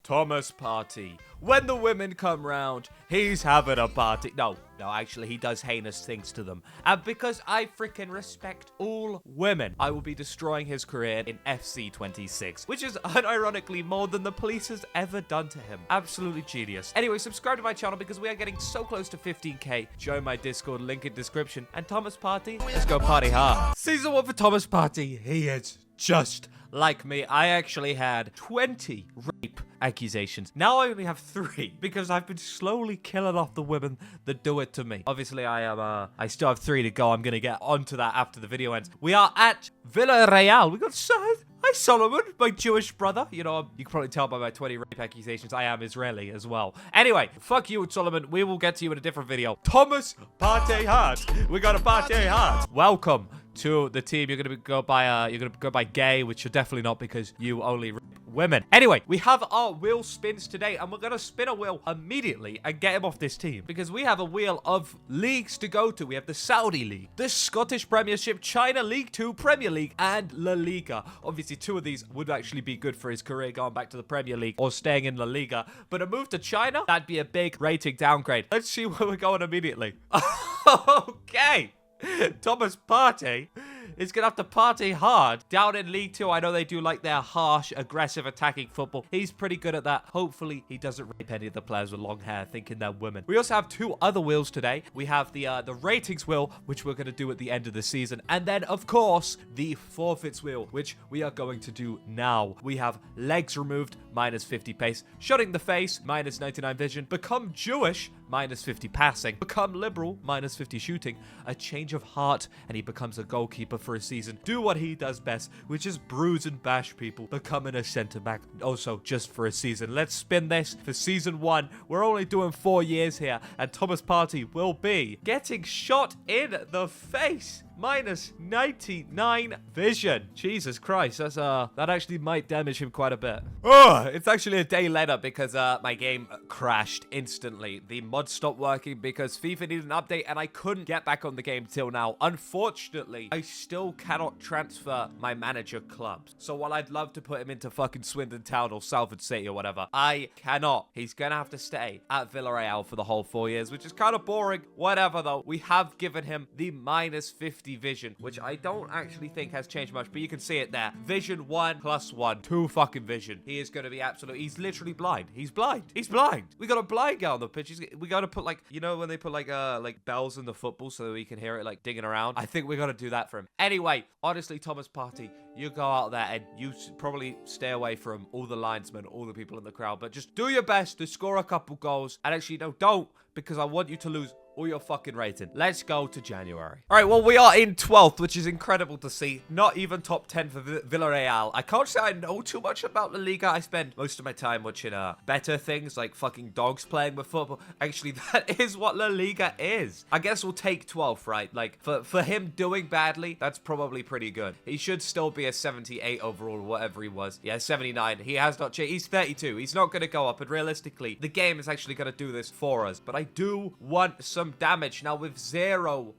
Thomas Partey. When the women come round, he's having a party. No, actually, he does heinous things to them. And because I freaking respect all women, I will be destroying his career in FC26, which is unironically more than the police has ever done to him. Absolutely genius. Anyway, subscribe to my channel because we are getting so close to 15k. Join my Discord, link in description. And Thomas Partey, let's go party hard. Season 1 for Thomas Partey. He is just like me. I actually had 20 rape accusations. Now I only have 3 because I've been slowly killing off the women that do it to me. Obviously, I still have 3 to go. I'm gonna get onto that after the video ends. We are at Villareal. We got hi Solomon, my Jewish brother. You know, you can probably tell by my 20 rape accusations, I am Israeli as well. Anyway, fuck you, Solomon. We will get to you in a different video. Thomas Partey hard. We got a Partey hard. Welcome to the team. You're gonna go by gay, which you're definitely not because you only rape women. Anyway, we have our wheel spins today, and we're gonna spin a wheel immediately and get him off this team because we have a wheel of leagues to go to. We have the Saudi League, the Scottish Premiership, China League 2, Premier League, and La Liga. Obviously, 2 of these would actually be good for his career going back to the Premier League or staying in La Liga, but a move to China, that'd be a big rating downgrade. Let's see where we're going immediately. Okay. Thomas Partey is going to have to party hard down in League 2. I know they do like their harsh, aggressive, attacking football. He's pretty good at that. Hopefully, he doesn't rape any of the players with long hair thinking they're women. We also have 2 other wheels today. We have the ratings wheel, which we're going to do at the end of the season. And then, of course, the forfeits wheel, which we are going to do now. We have legs removed, minus 50 pace. Shutting the face, minus 99 vision. Become Jewish, minus 50 passing. Become liberal, minus 50 shooting. A change of heart, and he becomes a goalkeeper for a season. Do what he does best, which is bruise and bash people. Becoming a centre back, also just for a season. Let's spin this for season 1. We're only doing 4 years here, and Thomas Partey will be getting shot in the face. Minus 99 vision. Jesus Christ, that's that actually might damage him quite a bit. Oh, it's actually a day later because my game crashed instantly. The mod stopped working because FIFA needed an update and I couldn't get back on the game till now. Unfortunately, I still cannot transfer my manager clubs. So while I'd love to put him into fucking Swindon Town or Salford City or whatever, I cannot. He's gonna have to stay at Villareal for the whole 4 years, which is kind of boring. Whatever though, we have given him the minus 50 vision, which I don't actually think has changed much, but you can see it there. Vision 1 plus 1, 2 fucking vision. He is going to be he's literally blind. He's blind. We got a blind guy on the pitch. We got to put like, you know, when they put like bells in the football so that we can hear it like dinging around. I think we got to do that for him. Anyway, honestly, Thomas Partey, you go out there and you probably stay away from all the linesmen, all the people in the crowd, but just do your best to score a couple goals. And actually, no, don't, because I want you to lose all your fucking rating. Let's go to January. All right, well, we are in 12th, which is incredible to see. Not even top 10 for Villareal. I can't say I know too much about La Liga. I spend most of my time watching better things like fucking dogs playing with football. Actually, that is what La Liga is. I guess we'll take 12th, right? Like, for him doing badly, that's probably pretty good. He should still be a 78 overall, whatever he was. Yeah, 79. He has not changed. He's 32. He's not going to go up. And realistically, the game is actually going to do this for us. But I do want some damage. Now with zero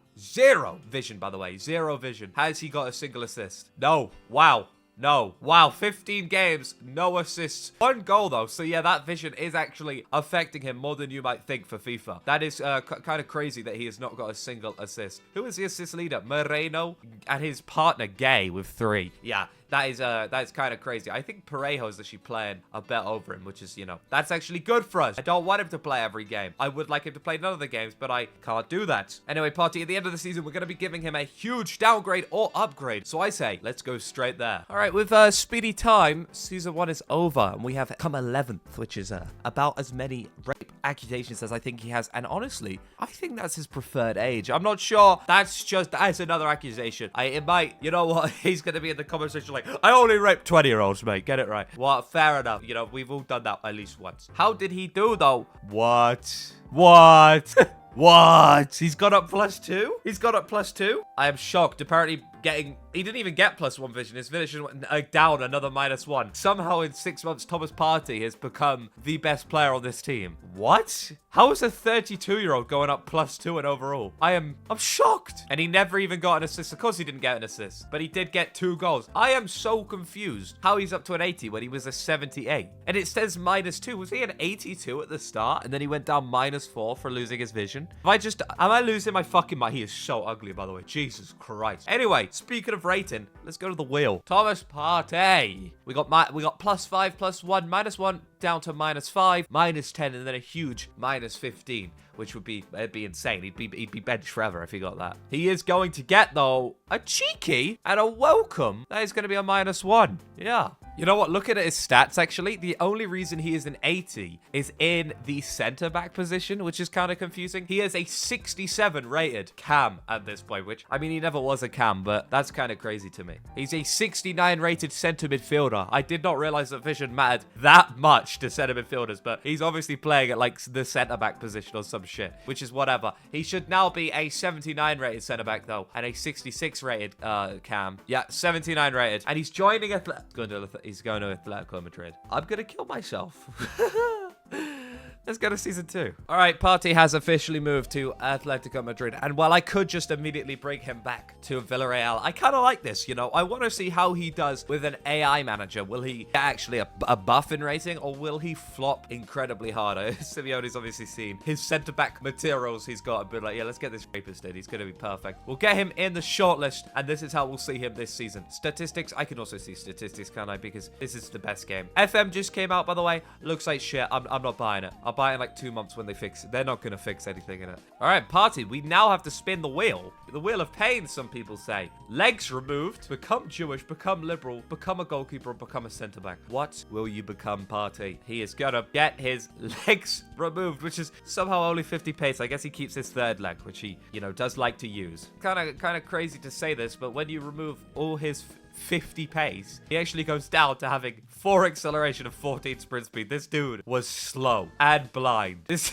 vision, by the way, 0 vision. Has he got a single assist? No. Wow. No. Wow. 15 games, no assists. 1 goal, though. So, yeah, that vision is actually affecting him more than you might think for FIFA. That is kind of crazy that he has not got a single assist. Who is the assist leader? Moreno and his partner, Gay, with 3. Yeah. That is kind of crazy. I think Parejo is actually playing a bit over him, which is, you know, that's actually good for us. I don't want him to play every game. I would like him to play none of the games, but I can't do that. Anyway, Partey, at the end of the season, we're going to be giving him a huge downgrade or upgrade. So I say, let's go straight there. All right, with speedy time, season 1 is over, and we have come 11th, which is about as many rape accusations as I think he has. And honestly, I think that's his preferred age. I'm not sure. That's another accusation. It might, you know what? He's going to be in the comment section like, I only rape 20-year-olds, mate. Get it right. Well, fair enough. You know, we've all done that at least once. How did he do, though? What? What? He's got up +2? He's got up +2? I am shocked. Apparently, getting... He didn't even get +1 vision. His vision went down another -1. Somehow in 6 months, Thomas Partey has become the best player on this team. What? How is a 32-year-old going up +2 in overall? I'm shocked. And he never even got an assist. Of course he didn't get an assist, but he did get 2 goals. I am so confused how he's up to an 80 when he was a 78. And it says -2. Was he an 82 at the start? And then he went down -4 for losing his vision? Am I losing my fucking mind? He is so ugly, by the way. Jesus Christ. Anyway, speaking of rating, let's go to the wheel. Thomas Partey. We got +5, +1, -1, down to -5, -10, and then a huge -15, which would be, it'd be insane. He'd be benched forever if he got that. He is going to get, though, a cheeky and a welcome. That is going to be a -1. Yeah. You know what? Looking at his stats, actually, the only reason he is an 80 is in the centre-back position, which is kind of confusing. He is a 67 rated cam at this point, which, I mean, he never was a cam, but that's kind of crazy to me. He's a 69 rated centre midfielder. I did not realize that vision mattered that much to centre midfielders, but he's obviously playing at, like, the centre-back position or some shit, which is whatever. He should now be a 79 rated centre-back, though, and a 66 rated cam. Yeah, 79 rated. And he's joining He's going to Atletico Madrid. I'm going to kill myself. Let's go to season 2. All right, Partey has officially moved to Atletico Madrid. And while I could just immediately bring him back to Villareal, I kind of like this, you know. I want to see how he does with an AI manager. Will he get actually a buff in rating, or will he flop incredibly hard? Simeone's obviously seen his centre-back materials he's got and been like, yeah, let's get this rapist in. He's going to be perfect. We'll get him in the shortlist, and this is how we'll see him this season. Statistics, I can also see statistics, can't I? Because this is the best game. FM just came out, by the way. Looks like shit. I'm not buying it. I'll buy it in like 2 months when they fix it. They're not going to fix anything in it. All right, Partey, we now have to spin the wheel. The wheel of pain, some people say. Legs removed, become Jewish, become liberal, become a goalkeeper, become a centre-back. What will you become, Partey? He is going to get his legs removed, which is somehow only 50 pace. I guess he keeps his third leg, which he, you know, does like to use. Kind of crazy to say this, but when you remove all his 50 pace, he actually goes down to having 4 acceleration and 14 sprint speed. This dude was slow and blind. This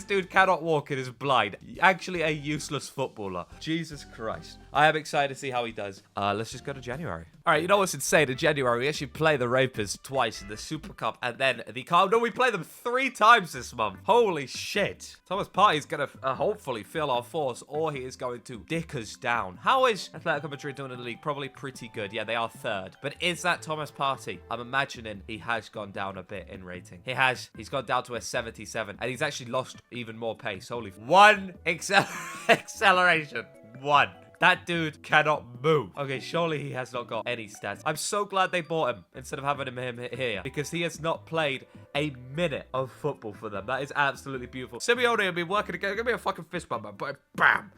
dude cannot walk and is blind. Actually a useless footballer. Jesus Christ. I am excited to see how he does. Let's just go to January. All right, you know what's insane? In January, we actually play the Rapists twice in the Super Cup and then the Cup. No, we play them 3 times this month. Holy shit. Thomas Partey is going to hopefully feel our force, or he is going to dick us down. How is Atletico Madrid doing in the league? Probably pretty good. Yeah, they are 3rd. But is that Thomas Partey? I'm imagining he has gone down a bit in rating. He has. He's gone down to a 77. And he's actually lost even more pace. Holy... 1 acceleration. 1. That dude cannot move. Okay, surely he has not got any stats. I'm so glad they bought him instead of having him here, because he has not played a minute of football for them. That is absolutely beautiful. Simeone will be working again. Give me a fucking fist bump, man. Bam,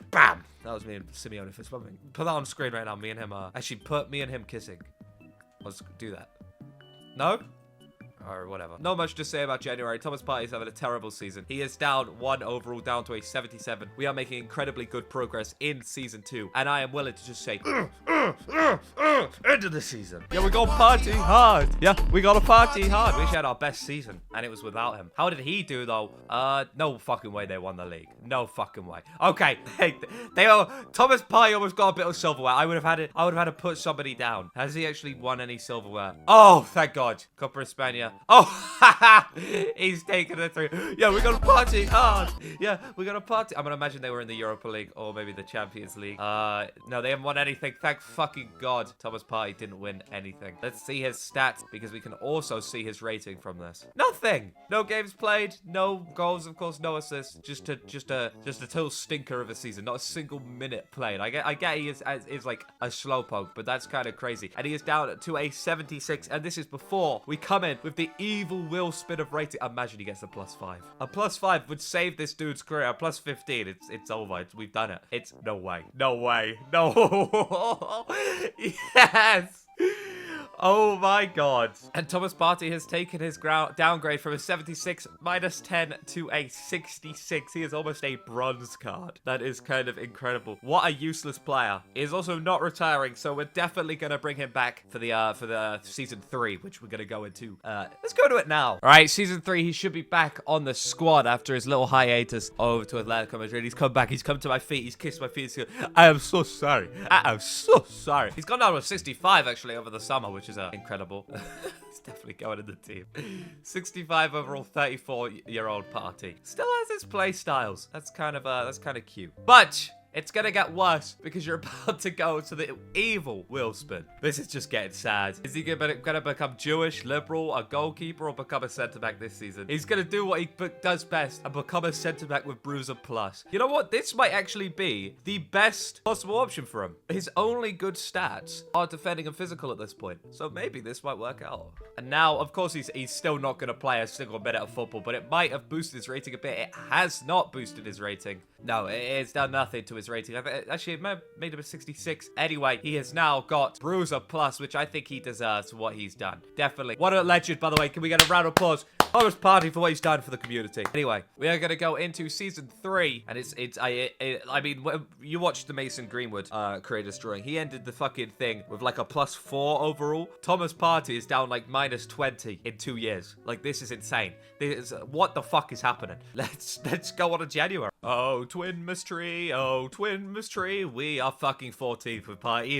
bam. That was me and Simeone fist bumping. Put that on screen right now. Me and him are... Actually, put me and him kissing. Let's do that. No? Or whatever. Not much to say about January. Thomas Partey is having a terrible season. He is down 1 overall, down to a 77. We are making incredibly good progress in season 2. And I am willing to just say, end of the season. Yeah, we got Partey hard. Yeah, we got to party hard. We actually had our best season, and it was without him. How did he do, though? No fucking way they won the league. No fucking way. Okay, Thomas Partey almost got a bit of silverware. I would have had to put somebody down. Has he actually won any silverware? Oh, thank God. Copa España. Oh, he's taking it through. Yeah, we're gonna party hard. Yeah, we're gonna party. I'm gonna imagine they were in the Europa League or maybe the Champions League. No, they haven't won anything. Thank fucking God. Thomas Partey didn't win anything. Let's see his stats, because we can also see his rating from this. Nothing. No games played. No goals, of course. No assists. Just a total stinker of a season. Not a single minute played. I get he is like a slowpoke, but that's kind of crazy. And he is down to a 76, and this is before we come in with the evil will spin of rating. Imagine he gets a +5. A +5 would save this dude's career. A +15, it's over. We've done it. It's no way. No way. No. Yes. Oh my god. And Thomas Partey has taken his downgrade from a 76 -10 to a 66. He is almost a bronze card. That is kind of incredible. What a useless player. He is also not retiring, so we're definitely going to bring him back for the season 3, which we're going to go into. Let's go to it now. All right, season 3, he should be back on the squad after his little hiatus over to Atletico Madrid. He's come back. He's come to my feet. He's kissed my feet. He's going, I am so sorry. I am so sorry. He's gone down to 65, actually, over the summer, which is incredible. He's definitely going in the team. 65 overall, 34-year-old Partey. Still has his play styles. That's kind of cute. But it's gonna get worse because you're about to go to the evil wheel spin. This is just getting sad. Is he gonna become Jewish, liberal, a goalkeeper, or become a centre-back this season? He's gonna do what he does best and become a centre-back with Bruiser Plus. You know what? This might actually be the best possible option for him. His only good stats are defending and physical at this point. So maybe this might work out. And now, of course, he's still not gonna play a single minute of football, but it might have boosted his rating a bit. It has not boosted his rating. No, it's done nothing to his rating. Actually, it made him a 66. Anyway, he has now got Bruiser Plus, which I think he deserves for what he's done. Definitely. What a legend, by the way. Can we get a round of applause? Thomas Partey for what he's done for the community. Anyway, we are going to go into season 3, and I mean, you watched the Mason Greenwood creators drawing. He ended the fucking thing with like a +4 overall. Thomas Partey is down like -20 in 2 years. Like, this is insane. What the fuck is happening? Let's go on to January. Oh, twin mystery. Oh, twin mystery. We are fucking 14th with Partey. He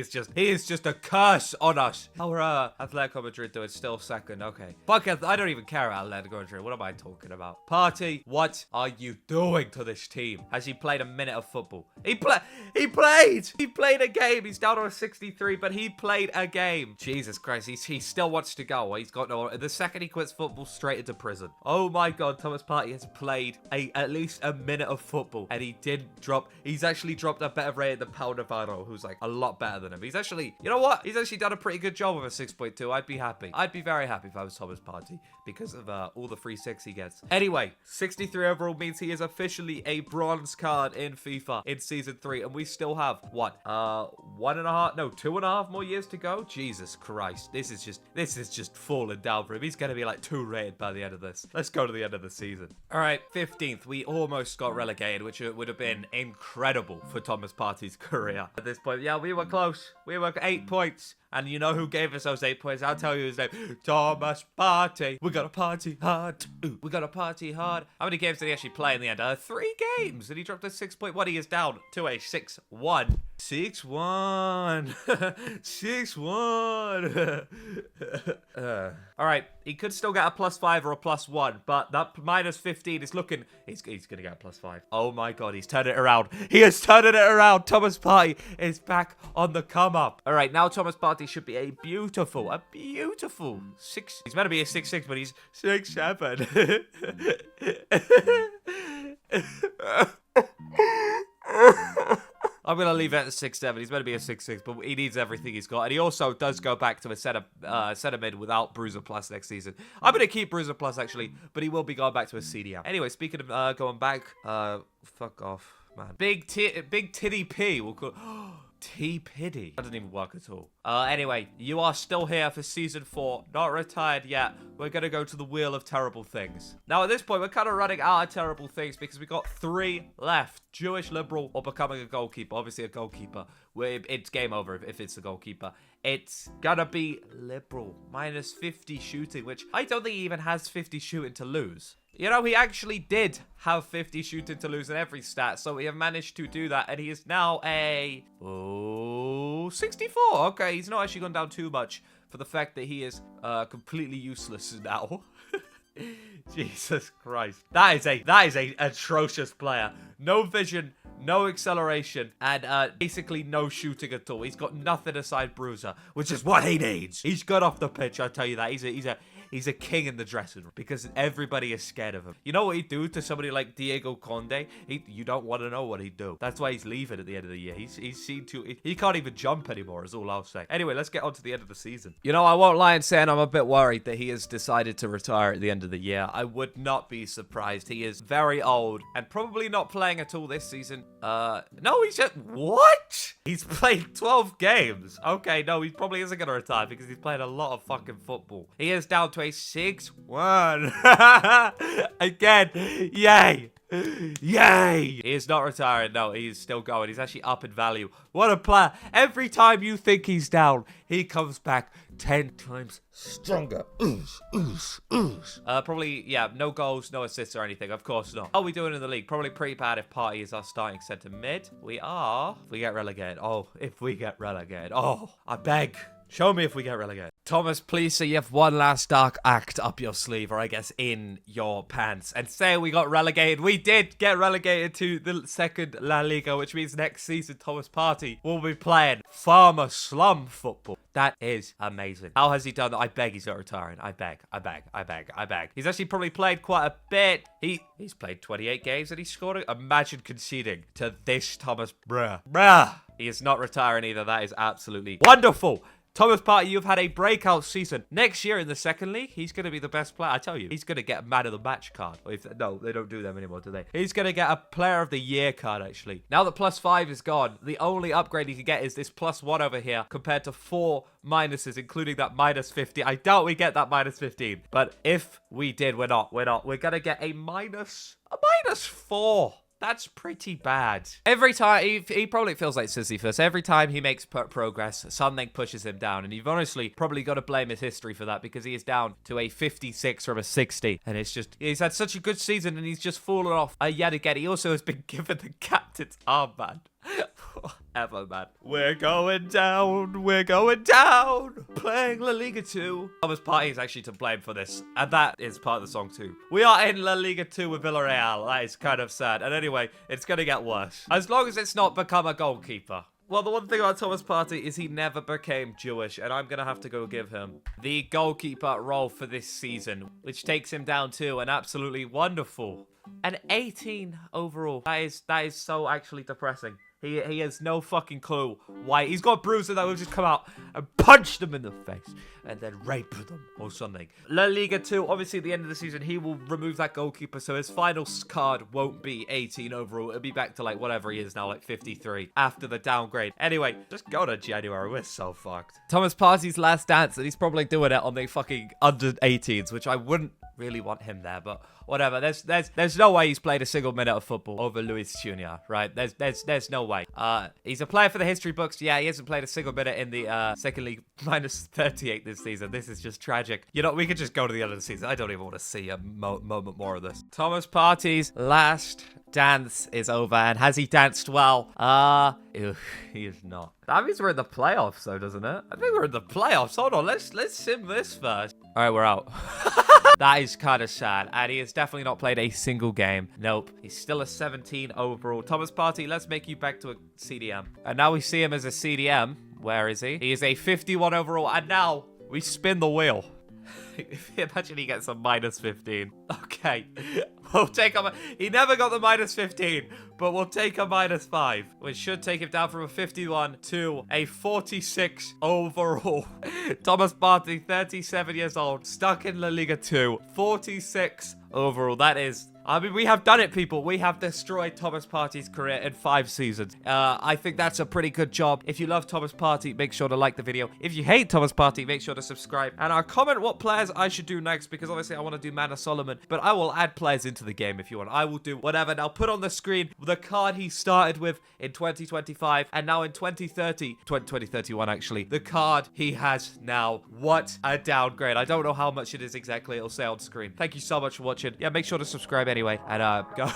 is just a curse on us. Our Atletico Madrid doing still second. Okay. Fuck it. I don't even care about Atletico Madrid. What am I talking about? Partey, what are you doing to this team? Has he played a minute of football? He played a game. He's down to a 63, but he played a game. Jesus Christ. He still wants to go. He's got no. The second he quits football, straight into prison. Oh my God. Thomas Partey has played at least a minute of football, and he did drop. He's actually dropped a better rating than Pau Navarro, who's like a lot better than him. He's actually, you know what? He's actually done a pretty good job with a 6.2. I'd be happy. I'd be very happy if I was Thomas Partey because of all the free 6 he gets. Anyway, 63 overall means he is officially a bronze card in FIFA in season 3, and we still have what? 2.5 more years to go. Jesus Christ, this is just falling down for him. He's gonna be like 2 rated by the end of this. Let's go to the end of the season. All right, 15th. We almost got relegated, which would have been incredible for Thomas Partey's career at this point. Yeah, we were close. We were 8 points. And you know who gave us those 8 points? I'll tell you his name. Thomas Partey. We gotta party hard. Ooh, we gotta party hard. How many games did he actually play in the end? 3 games. And he dropped a 6.1. He is down to a 6-1. 6-1. 6-1. All right. He could still get a +5 or a +1. But that -15 is looking... He's gonna get a +5. Oh my God. He's turned it around. He is turning it around. Thomas Partey is back on the come up. All right. Now Thomas Partey should be a beautiful 6. He's meant to be a 6'6", but he's 6'7". I'm going to leave it at 6'7". He's meant to be a 6'6", but he needs everything he's got. And he also does go back to a center mid without Bruiser Plus next season. I'm going to keep Bruiser Plus, actually, but he will be going back to a CDM. Anyway, speaking of going back, fuck off, man. Big Titty P. We'll call T-Piddy. That doesn't even work at all. Anyway, you are still here for season 4. Not retired yet. We're going to go to the Wheel of Terrible Things. Now, at this point, we're kind of running out of terrible things because we got 3 left. Jewish, liberal, or becoming a goalkeeper. Obviously, a goalkeeper. It's game over if it's a goalkeeper. It's gonna be liberal. -50 shooting, which I don't think he even has 50 shooting to lose. You know, he actually did have 50 shooting to lose in every stat, so we have managed to do that, and he is now a 64. Okay, he's not actually gone down too much for the fact that he is completely useless now. Jesus Christ. That is a atrocious player. No vision, no acceleration, and basically no shooting at all. He's got nothing aside Bruiser, which is what he needs. He's good off the pitch, I tell you that. He's He's a king in the dressing room because everybody is scared of him. You know what he'd do to somebody like Diego Conde? You don't want to know what he'd do. That's why he's leaving at the end of the year. He's seen too. He can't even jump anymore, is all I'll say. Anyway, let's get on to the end of the season. You know, I won't lie in saying I'm a bit worried that he has decided to retire at the end of the year. I would not be surprised. He is very old and probably not playing at all this season. No, he's just... What? He's played 12 games. Okay, no, he probably isn't going to retire because he's played a lot of fucking football. He is down to a 6-1. Again. Yay. Yay! He is not retiring. No, he's still going. He's actually up in value. What a player. Every time you think he's down, he comes back 10 times stronger. Probably, yeah, no goals, no assists or anything. Of course not. How are we doing in the league? Probably pretty bad if Partey is our starting centre mid. We are. If we get relegated. Oh, if we get relegated. Oh, I beg. Show me if we get relegated. Thomas, please say you have one last dark act up your sleeve, or I guess in your pants, and say we got relegated. We did get relegated to the second La Liga, which means next season Thomas Partey will be playing farmer slum football. That is amazing. How has he done that? I beg he's not retiring. I beg. He's actually probably played quite a bit. He's played 28 games and he's scored. Imagine conceding to this Thomas. Bruh. He is not retiring either. That is absolutely wonderful. Thomas Partey, you've had a breakout season. Next year in the second league, he's going to be the best player. I tell you, he's going to get a man of the match card. No, they don't do them anymore, do they? He's going to get a player of the year card, actually. Now that +5 is gone, the only upgrade he can get is this +1 over here compared to 4 minuses, including that -50. I doubt we get that -15. But if we did, we're not. We're going to get a -4. That's pretty bad. Every time, he probably feels like Sisyphus. Every time he makes progress, something pushes him down. And you've honestly probably got to blame his history for that because he is down to a 56 from a 60. And it's just, he's had such a good season and he's just fallen off yet again. He also has been given the captain's armband. Ever, man. We're going down. Playing La Liga 2. Thomas Partey is actually to blame for this. And that is part of the song too. We are in La Liga 2 with Villareal. That is kind of sad. And anyway, it's going to get worse. As long as it's not become a goalkeeper. Well, the one thing about Thomas Partey is he never became Jewish, and I'm going to have to go give him the goalkeeper role for this season, which takes him down to an absolutely wonderful, an 18 overall. That is so actually depressing. He has no fucking clue why. He's got bruises that will just come out and punch them in the face and then rape them or something. La Liga 2, obviously at the end of the season, he will remove that goalkeeper, so his final card won't be 18 overall. It'll be back to like whatever he is now, like 53 after the downgrade. Anyway, just go to January. We're so fucked. Thomas Partey's last dance, and he's probably doing it on the fucking under 18s, which I wouldn't really want him there, but whatever. There's no way he's played a single minute of football over Luis Jr., right? There's no way. He's a player for the history books. Yeah, he hasn't played a single minute in the second league. -38 this season. This is just tragic. You know, we could just go to the end of the season. I don't even want to see a moment more of this. Thomas Partey's last dance is over, and has he danced well? He is not. That means we're in the playoffs, though, doesn't it? I think we're in the playoffs. Hold on, let's sim this first. All right, we're out. That is kind of sad, and he has definitely not played a single game. Nope, he's still a 17 overall. Thomas Partey, let's make you back to a CDM. And now we see him as a CDM. Where is he? He is a 51 overall, and now we spin the wheel. Imagine he gets a -15. Okay. We'll take him. He never got the -15, but we'll take a -5, which should take him down from a 51 to a 46 overall. Thomas Partey, 37 years old, stuck in La Liga 2, 46 overall. That is... I mean, we have done it, people. We have destroyed Thomas Partey's career in 5 seasons. I think that's a pretty good job. If you love Thomas Partey, make sure to like the video. If you hate Thomas Partey, make sure to subscribe. And comment what players I should do next, because obviously I want to do Manor Solomon, but I will add players into the game if you want. I will do whatever. Now, put on the screen the card he started with in 2025, and now in 2031, actually, the card he has now. What a downgrade. I don't know how much it is exactly. It'll say on screen. Thank you so much for watching. Yeah, make sure to subscribe anyway, and go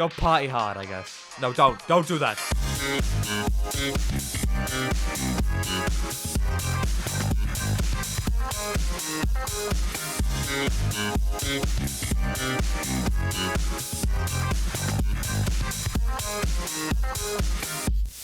party hard, I guess. No, don't do that.